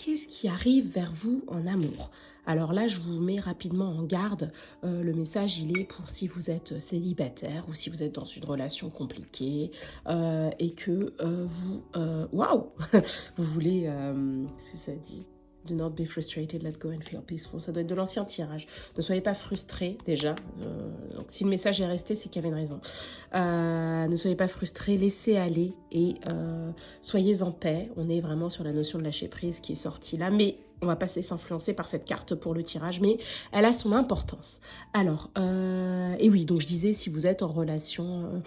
qu'est-ce qui arrive vers vous en amour? Alors là, je vous mets rapidement en garde. Le message, il est pour si vous êtes célibataire ou si vous êtes dans une relation compliquée et que waouh, vous voulez, qu'est-ce que ça dit? Do not be frustrated, let go and feel peaceful. Ça doit être de l'ancien tirage. Ne soyez pas frustrés déjà. Donc si le message est resté, c'est qu'il y avait une raison. Ne soyez pas frustrés, laissez aller et soyez en paix. On est vraiment sur la notion de lâcher prise qui est sortie là. Mais on va pas se laisser influencer par cette carte pour le tirage, mais elle a son importance. Alors, et oui, donc je disais, si vous êtes en relation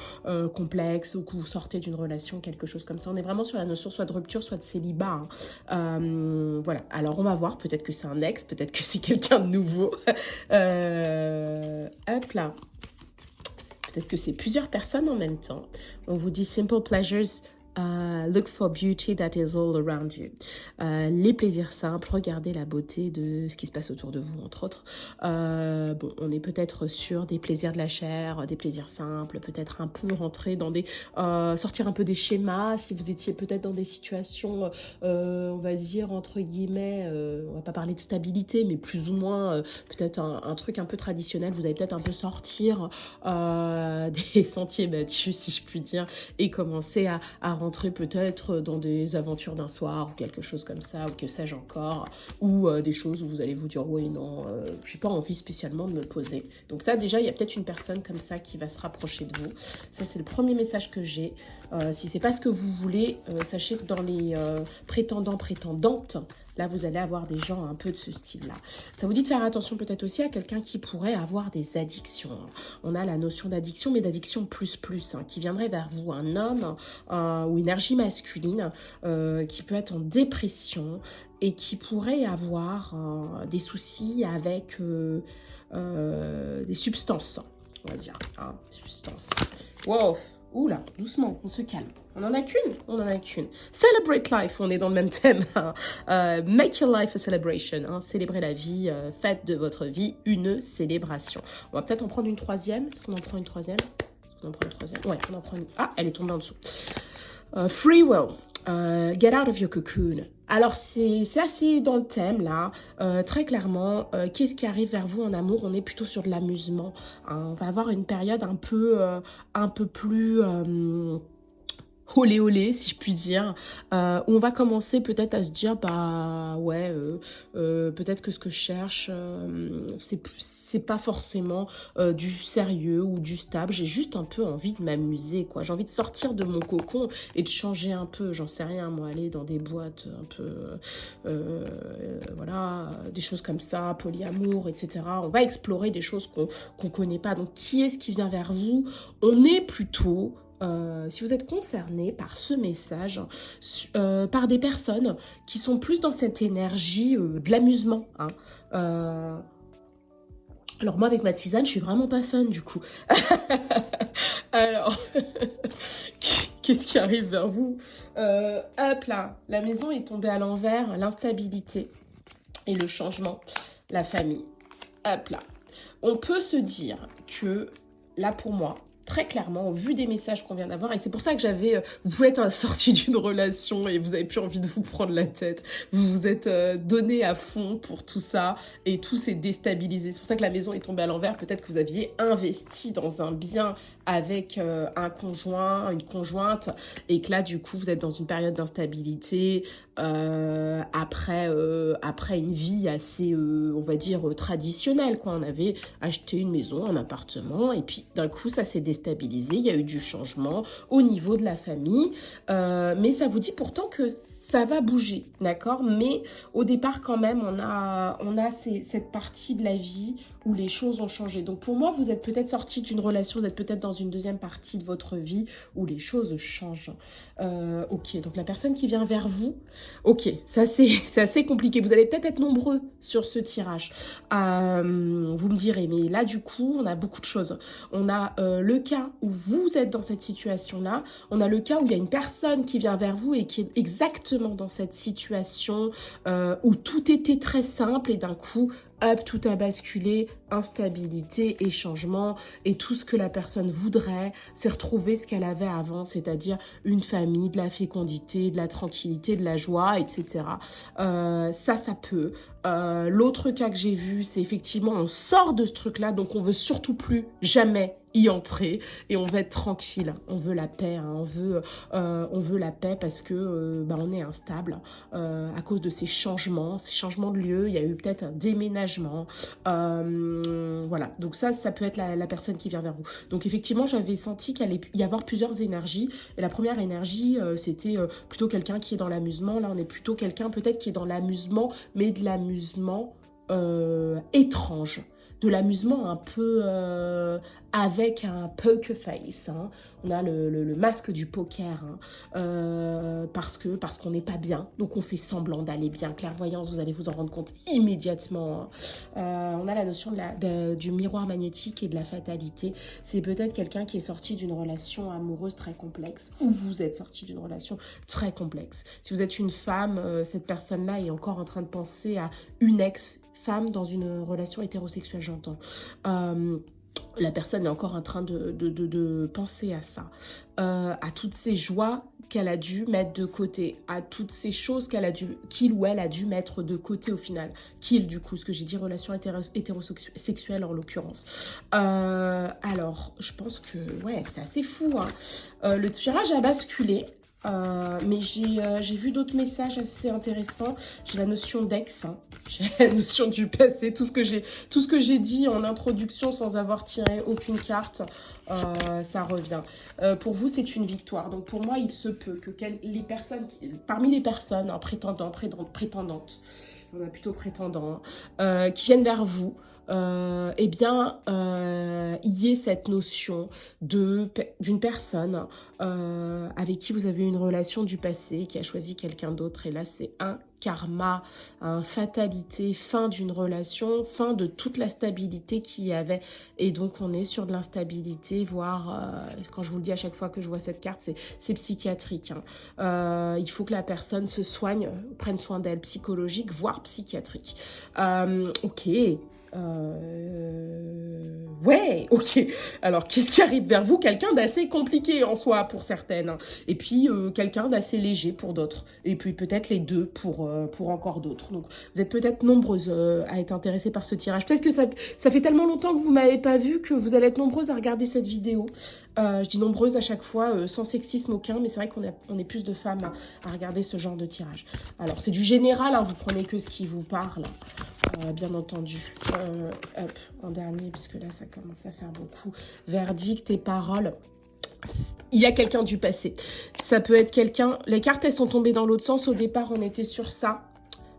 complexe ou que vous sortez d'une relation, quelque chose comme ça, on est vraiment sur la notion soit de rupture, soit de célibat. Voilà, alors on va voir, peut-être que c'est un ex, peut-être que c'est quelqu'un de nouveau. Hop là. Peut-être que c'est plusieurs personnes en même temps. On vous dit simple pleasures. Look for beauty that is all around you. Les plaisirs simples, regardez la beauté de ce qui se passe autour de vous, entre autres. Bon, on est peut-être sur des plaisirs de la chair, des plaisirs simples, peut-être un peu rentrer dans des... sortir un peu des schémas, si vous étiez peut-être dans des situations, on va dire, entre guillemets, on va pas parler de stabilité, mais plus ou moins, peut-être un truc un peu traditionnel, vous allez peut-être un peu sortir des sentiers battus, si je puis dire, et commencer à rentrer peut-être dans des aventures d'un soir ou quelque chose comme ça, ou que sais-je encore, ou des choses où vous allez vous dire oui non, j'ai pas envie spécialement de me poser. Donc ça déjà, il y a peut-être une personne comme ça qui va se rapprocher de vous. Ça c'est le premier message que j'ai. Si c'est pas ce que vous voulez, sachez que dans les prétendants, prétendantes, là, vous allez avoir des gens un peu de ce style-là. Ça vous dit de faire attention peut-être aussi à quelqu'un qui pourrait avoir des addictions. On a la notion d'addiction, mais d'addiction plus, hein, qui viendrait vers vous. Un homme ou une énergie masculine qui peut être en dépression et qui pourrait avoir des soucis avec des substances, on va dire. Hein, substances. Wow! Oula, doucement, on se calme. On en a qu'une, on en a qu'une. Celebrate life, on est dans le même thème. Hein. Make your life a celebration. Hein. Célébrez la vie, faites de votre vie une célébration. On va peut-être en prendre une troisième. Est-ce qu'on en prend une troisième? On en prend une troisième. Ouais, on en prend une. Ah, elle est tombée en dessous. Free will. Get out of your cocoon. Alors, c'est assez dans le thème, là. Très clairement, qu'est-ce qui arrive vers vous en amour? On est plutôt sur de l'amusement. Hein. On va avoir une période un peu plus... olé olé, si je puis dire, où on va commencer peut-être à se dire, bah ouais, peut-être que ce que je cherche, c'est pas forcément du sérieux ou du stable, j'ai juste un peu envie de m'amuser, quoi. J'ai envie de sortir de mon cocon et de changer un peu, j'en sais rien, moi, aller dans des boîtes un peu, voilà, des choses comme ça, polyamour, etc. On va explorer des choses qu'on connaît pas. Donc, qui est-ce qui vient vers vous? On est plutôt... si vous êtes concerné par ce message, par des personnes qui sont plus dans cette énergie de l'amusement. Hein. Alors moi, avec ma tisane, je suis vraiment pas fun du coup. Alors, qu'est-ce qui arrive vers vous? Hop là, la maison est tombée à l'envers, l'instabilité et le changement, la famille. Hop là. On peut se dire que, là pour moi, très clairement, au vu des messages qu'on vient d'avoir, et c'est pour ça que vous pouvez être sorti d'une relation et vous avez plus envie de vous prendre la tête, vous vous êtes donné à fond pour tout ça et tout s'est déstabilisé. C'est pour ça que la maison est tombée à l'envers. Peut-être que vous aviez investi dans un bien avec un conjoint, une conjointe, et que là, du coup, vous êtes dans une période d'instabilité après une vie assez, on va dire, traditionnelle, quoi. On avait acheté une maison, un appartement, et puis d'un coup, ça s'est déstabilisé. Il y a eu du changement au niveau de la famille, mais ça vous dit pourtant que ça va bouger, d'accord? Mais au départ, quand même, on a cette partie de la vie où les choses ont changé. Donc pour moi, vous êtes peut-être sorti d'une relation, vous êtes peut-être dans une deuxième partie de votre vie où les choses changent. Ok, donc la personne qui vient vers vous, ok, ça c'est assez compliqué. Vous allez peut-être être nombreux sur ce tirage. Vous me direz, mais là du coup, on a beaucoup de choses. On a le cas où vous êtes dans cette situation-là. On a le cas où il y a une personne qui vient vers vous et qui est exactement dans cette situation où tout était très simple et d'un coup, hop, tout a basculé, instabilité et changement, et tout ce que la personne voudrait, c'est retrouver ce qu'elle avait avant, c'est-à-dire une famille, de la fécondité, de la tranquillité, de la joie, etc. Ça peut. L'autre cas que j'ai vu, c'est effectivement, on sort de ce truc-là, donc on veut surtout plus jamais y entrer et on veut être tranquille, on veut la paix, hein, on veut la paix parce que on est instable à cause de ces changements de lieu, il y a eu peut-être un déménagement, voilà, donc ça peut être la personne qui vient vers vous. Donc effectivement, j'avais senti qu'il allait y avoir plusieurs énergies, et la première énergie, c'était plutôt quelqu'un qui est dans l'amusement. Là, on est plutôt quelqu'un peut-être qui est dans l'amusement, mais de l'amusement étrange, de l'amusement un peu avec un poker face, hein. On a le masque du poker, hein, parce qu'on n'est pas bien, donc on fait semblant d'aller bien. Clairvoyance, vous allez vous en rendre compte immédiatement, hein. On a la notion du miroir magnétique et de la fatalité. C'est peut-être quelqu'un qui est sorti d'une relation amoureuse très complexe, ou vous êtes sorti d'une relation très complexe. Si vous êtes une femme, cette personne-là est encore en train de penser à une ex-femme dans une relation hétérosexuelle, j'entends. La personne est encore en train de penser à ça, à toutes ces joies qu'elle a dû mettre de côté, à toutes ces choses qu'il ou elle a dû mettre de côté au final. Qu'il, du coup, ce que j'ai dit, relation hétérosexuelle en l'occurrence. Alors, je pense que, ouais, c'est assez fou, hein. Le tirage a basculé. Mais j'ai vu d'autres messages assez intéressants. J'ai la notion d'ex, hein. J'ai la notion du passé, tout ce que j'ai dit en introduction sans avoir tiré aucune carte, ça revient. Pour vous, c'est une victoire. Donc pour moi, il se peut que parmi les personnes, hein, prétendantes, on a plutôt prétendant, qui viennent vers vous, il y ait cette notion d'une personne avec qui vous avez eu une relation du passé, qui a choisi quelqu'un d'autre, et là c'est un karma, une fatalité, fin d'une relation, fin de toute la stabilité qu'il y avait, et donc on est sur de l'instabilité, voire, quand je vous le dis à chaque fois que je vois cette carte, c'est psychiatrique, hein. Il faut que la personne se soigne, prenne soin d'elle, psychologique, voire psychiatrique. Ok. Ouais, ok. Alors, qu'est-ce qui arrive vers vous? Quelqu'un d'assez compliqué en soi pour certaines. Et puis, quelqu'un d'assez léger pour d'autres. Et puis, peut-être les deux pour encore d'autres. Donc, vous êtes peut-être nombreuses à être intéressées par ce tirage. Peut-être que ça fait tellement longtemps que vous ne m'avez pas vu que vous allez être nombreuses à regarder cette vidéo. Je dis nombreuses à chaque fois, sans sexisme aucun, mais c'est vrai qu'on est plus de femmes à regarder ce genre de tirage. Alors, c'est du général, hein, vous prenez que ce qui vous parle. Bien entendu. Hop, en dernier, puisque là, ça commence à faire beaucoup. Verdict et paroles. Il y a quelqu'un du passé. Ça peut être quelqu'un... Les cartes, elles sont tombées dans l'autre sens. Au départ, on était sur ça.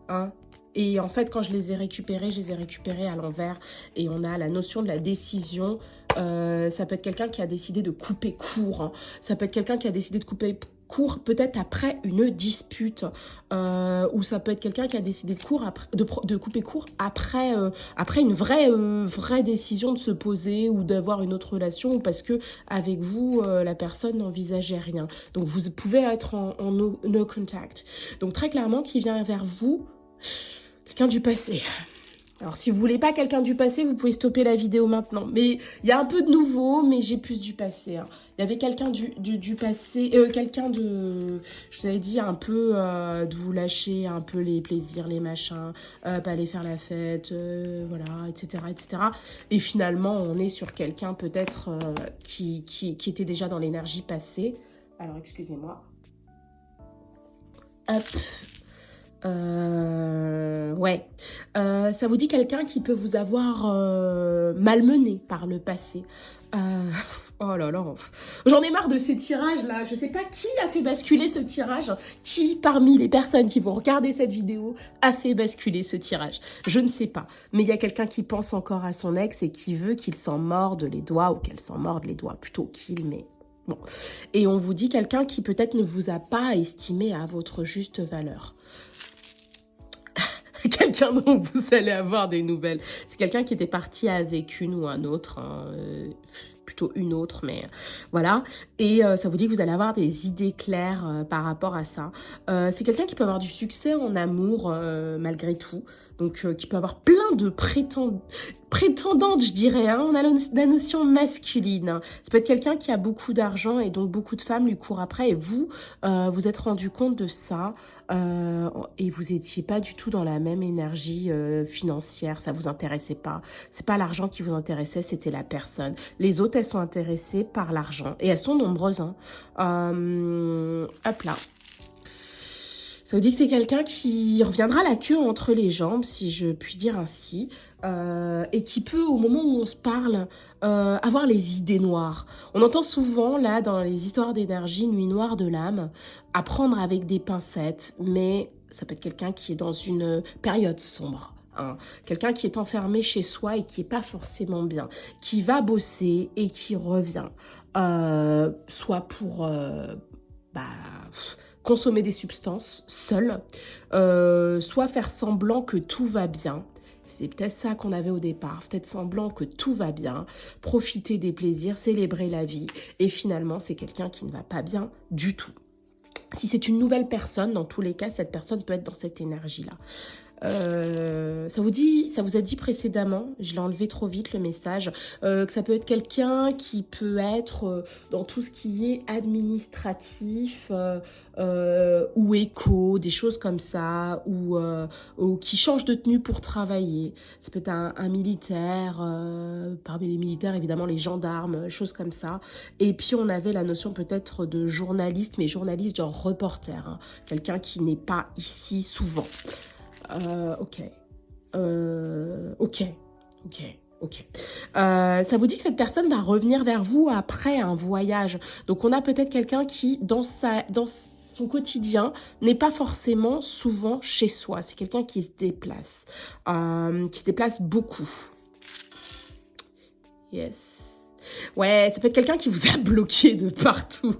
Hein. Et en fait, quand je les ai récupérées à l'envers. Et on a la notion de la décision. Ça peut être quelqu'un qui a décidé de couper court. Hein. Ça peut être quelqu'un qui a décidé de couper court peut-être après une dispute, ou ça peut être quelqu'un qui a décidé de couper court après une vraie décision de se poser ou d'avoir une autre relation, ou parce que avec vous la personne n'envisageait rien. Donc vous pouvez être en no contact. Donc très clairement, qui vient vers vous, quelqu'un du passé. Alors, si vous voulez pas quelqu'un du passé, vous pouvez stopper la vidéo maintenant. Mais il y a un peu de nouveau, mais j'ai plus du passé. Hein. Il y avait quelqu'un du passé, quelqu'un de, je vous avais dit, un peu de vous lâcher un peu les plaisirs, les machins, pas aller faire la fête, voilà, etc., etc. Et finalement, on est sur quelqu'un peut-être qui était déjà dans l'énergie passée. Alors, excusez-moi. Hop. Ouais, ça vous dit quelqu'un qui peut vous avoir malmené par le passé. Oh là là, j'en ai marre de ces tirages là. Je sais pas qui a fait basculer ce tirage, qui parmi les personnes qui vont regarder cette vidéo a fait basculer ce tirage. Je ne sais pas, mais il y a quelqu'un qui pense encore à son ex et qui veut qu'il s'en morde les doigts, ou qu'elle s'en morde les doigts, plutôt qu'il, mais... Bon. Et on vous dit quelqu'un qui peut-être ne vous a pas estimé à votre juste valeur. Quelqu'un dont vous allez avoir des nouvelles. C'est quelqu'un qui était parti avec une ou un autre, hein, plutôt une autre, mais voilà. Et ça vous dit que vous allez avoir des idées claires par rapport à ça. C'est quelqu'un qui peut avoir du succès en amour malgré tout, donc qui peut avoir plein de prétendante, je dirais, hein. On a la notion masculine. Ça peut être quelqu'un qui a beaucoup d'argent et donc beaucoup de femmes lui courent après. Et vous, vous êtes rendu compte de ça et vous étiez pas du tout dans la même énergie financière. Ça vous intéressait pas. C'est pas l'argent qui vous intéressait, c'était la personne. Les autres, elles sont intéressées par l'argent et elles sont nombreuses. Hein. Hop là. Ça vous dit que c'est quelqu'un qui reviendra la queue entre les jambes, si je puis dire ainsi, et qui peut, au moment où on se parle, avoir les idées noires. On entend souvent, là, dans les histoires d'énergie, nuit noire de l'âme, à prendre avec des pincettes, mais ça peut être quelqu'un qui est dans une période sombre. Hein. Quelqu'un qui est enfermé chez soi et qui n'est pas forcément bien, qui va bosser et qui revient, soit pour... consommer des substances seul, soit faire semblant que tout va bien. C'est peut-être ça qu'on avait au départ, peut-être semblant que tout va bien, profiter des plaisirs, célébrer la vie. Et finalement, c'est quelqu'un qui ne va pas bien du tout. Si c'est une nouvelle personne, dans tous les cas, cette personne peut être dans cette énergie-là. Ça vous a dit précédemment, je l'ai enlevé trop vite le message, que ça peut être quelqu'un qui peut être dans tout ce qui est administratif ou éco, des choses comme ça, ou qui change de tenue pour travailler. Ça peut être un militaire, parmi les militaires évidemment les gendarmes, choses comme ça. Et puis on avait la notion peut-être de journaliste, mais journaliste genre reporter, hein, quelqu'un qui n'est pas ici souvent. Ok. Ça vous dit que cette personne va revenir vers vous après un voyage. Donc on a peut-être quelqu'un qui, dans son quotidien, n'est pas forcément souvent chez soi. C'est quelqu'un qui se déplace beaucoup. Yes. Ouais, ça peut être quelqu'un qui vous a bloqué de partout.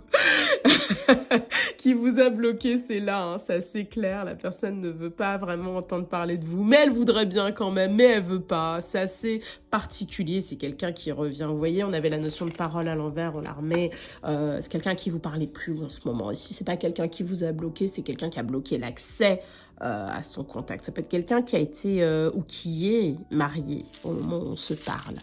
Qui vous a bloqué, c'est là, hein, c'est assez clair. La personne ne veut pas vraiment entendre parler de vous, mais elle voudrait bien quand même, mais elle veut pas. C'est assez particulier, c'est quelqu'un qui revient. Vous voyez, on avait la notion de parole à l'envers, on la remet. C'est quelqu'un qui vous parlait plus en ce moment. Et si c'est pas quelqu'un qui vous a bloqué, c'est quelqu'un qui a bloqué l'accès à son contact. Ça peut être quelqu'un qui a été ou qui est marié au moment où on se parle.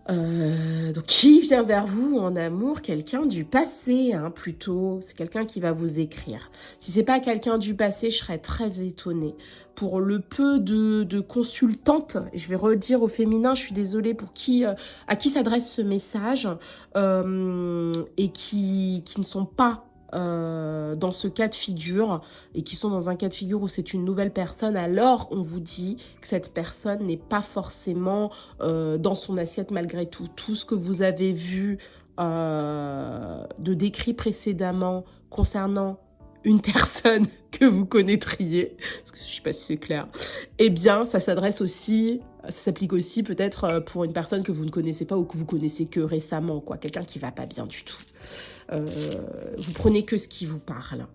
Donc, qui vient vers vous en amour? Quelqu'un du passé, hein, plutôt. C'est quelqu'un qui va vous écrire. Si c'est pas quelqu'un du passé, je serais très étonnée. Pour le peu de consultantes, je vais redire au féminin, je suis désolée pour à qui s'adresse ce message, et qui ne sont pas dans ce cas de figure et qui sont dans un cas de figure où c'est une nouvelle personne, alors on vous dit que cette personne n'est pas forcément dans son assiette malgré tout. Tout ce que vous avez vu de décrit précédemment concernant une personne que vous connaîtriez, parce que je ne sais pas si c'est clair, eh bien ça s'adresse aussi, ça s'applique aussi peut-être pour une personne que vous ne connaissez pas ou que vous connaissez que récemment, quoi, quelqu'un qui va pas bien du tout. Vous prenez que ce qui vous parle.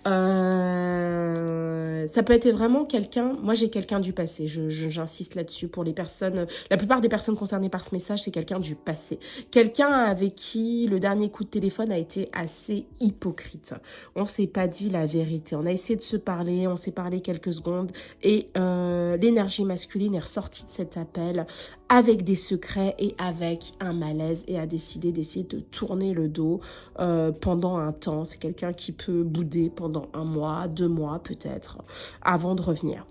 Ça peut être vraiment quelqu'un, moi j'ai quelqu'un du passé, j'insiste là-dessus pour les personnes, la plupart des personnes concernées par ce message, c'est quelqu'un du passé. Quelqu'un avec qui le dernier coup de téléphone a été assez hypocrite. On s'est pas dit la vérité, on a essayé de se parler, on s'est parlé quelques secondes et l'énergie masculine est ressortie de cet appel avec des secrets et avec un malaise et a décidé d'essayer de tourner le dos pendant un temps. C'est quelqu'un qui peut bouder pendant 1 mois, 2 mois peut-être, avant de revenir.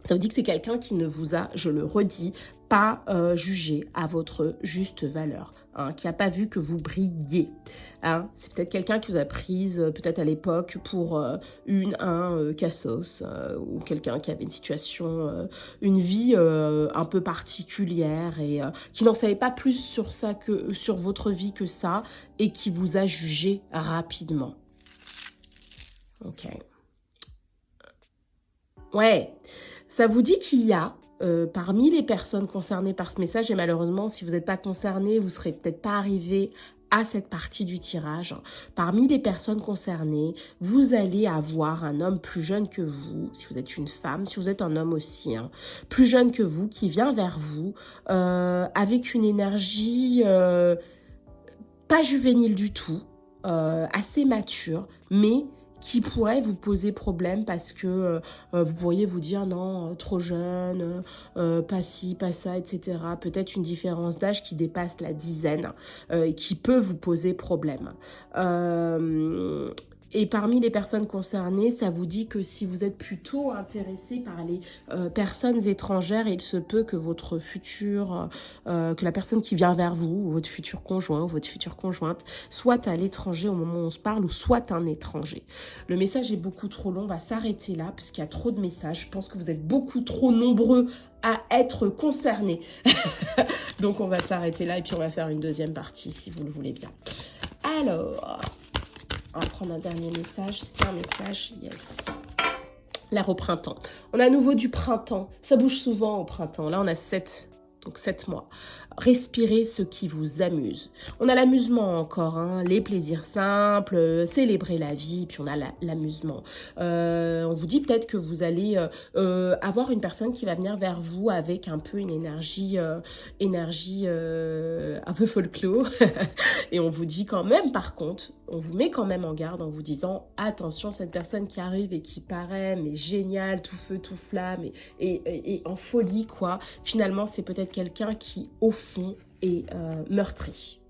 Ça vous dit que c'est quelqu'un qui ne vous a, je le redis, pas jugé à votre juste valeur, hein, qui n'a pas vu que vous brillez. Hein. C'est peut-être quelqu'un qui vous a prise, peut-être à l'époque, pour un cassos, ou quelqu'un qui avait une situation, une vie un peu particulière et qui n'en savait pas plus sur votre vie que ça et qui vous a jugé rapidement. Ok. Ouais, ça vous dit qu'il y a, parmi les personnes concernées par ce message, et malheureusement, si vous n'êtes pas concerné, vous ne serez peut-être pas arrivé à cette partie du tirage, parmi les personnes concernées, vous allez avoir un homme plus jeune que vous, si vous êtes une femme, si vous êtes un homme aussi, hein, plus jeune que vous, qui vient vers vous avec une énergie pas juvénile du tout, assez mature, mais qui pourrait vous poser problème parce que vous pourriez vous dire non, trop jeune, pas ci, pas ça, etc. Peut-être une différence d'âge qui dépasse la dizaine et qui peut vous poser problème. Et parmi les personnes concernées, ça vous dit que si vous êtes plutôt intéressé par les personnes étrangères, il se peut que votre futur, que la personne qui vient vers vous, ou votre futur conjoint, ou votre future conjointe, soit à l'étranger au moment où on se parle, ou soit un étranger. Le message est beaucoup trop long, on va s'arrêter là, parce qu'il y a trop de messages. Je pense que vous êtes beaucoup trop nombreux à être concernés. Donc on va s'arrêter là, et puis on va faire une deuxième partie, si vous le voulez bien. Alors... on va prendre un dernier message. C'est un message, yes. L'air au printemps. On a à nouveau du printemps. Ça bouge souvent au printemps. Là, on a 7 mois. Respirez ce qui vous amuse. On a l'amusement encore, hein, les plaisirs simples, célébrer la vie, puis on a l'amusement. On vous dit peut-être que vous allez avoir une personne qui va venir vers vous avec un peu une énergie un peu folklore. Et on vous dit quand même, par contre, on vous met quand même en garde en vous disant attention, cette personne qui arrive et qui paraît mais géniale, tout feu, tout flamme et en folie, quoi. Finalement, c'est peut-être quelqu'un qui, au fond, est meurtri.